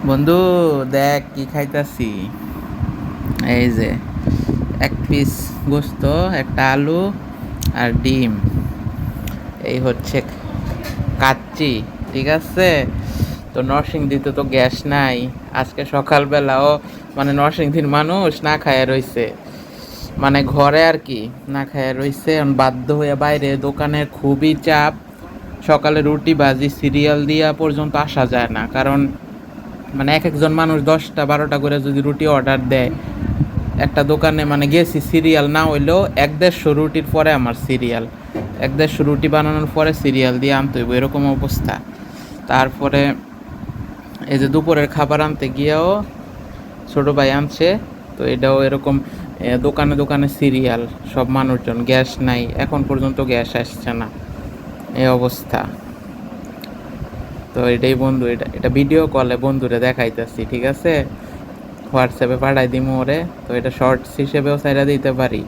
বন্ধু, দেখ কি খাইতাছি। এই যে এক পিস গোস্ত, একটা আলু আর ডিম। এই হচ্ছে কাচ্চি। ঠিক আছে। তো নরসিংদীতে তো গ্যাস নাই। আজকে সকালবেলাও মানে নরসিংদীর মানুষ না খায়া রইছে, মানে ঘরে আর কি না খায়া রইছে। এখন বাধ্য হয়ে বাইরে দোকানের খুবই চাপ। সকালে রুটি ভাজি সিরিয়াল দিয়া পর্যন্ত আসা যায় না, কারণ মানে এক একজন মানুষ 10টা 12টা করে যদি রুটি অর্ডার দেয় একটা দোকানে, মানে গেছি সিরিয়াল না হইলেও 1-150 রুটির পরে আমার সিরিয়াল, 1-150 রুটি বানানোর পরে সিরিয়াল দিয়ে আনতে হইব, এরকম অবস্থা। তারপরে এই যে দুপুরের খাবার আনতে গিয়েও ছোটো ভাই আনছে, তো এটাও এরকম। দোকানে দোকানে সিরিয়াল, সব মানুষজন, গ্যাস নাই, এখন পর্যন্ত গ্যাস আসছে না, এই অবস্থা। তো এটাই বন্ধু, এটা এটা ভিডিও কলে বন্ধুরে দেখাইতেছি, ঠিক আছে। হোয়াটসঅ্যাপে পাঠাই দিমু ওরে, তো এটা শর্টস হিসেবেও ছাইড়া দিতে পারি।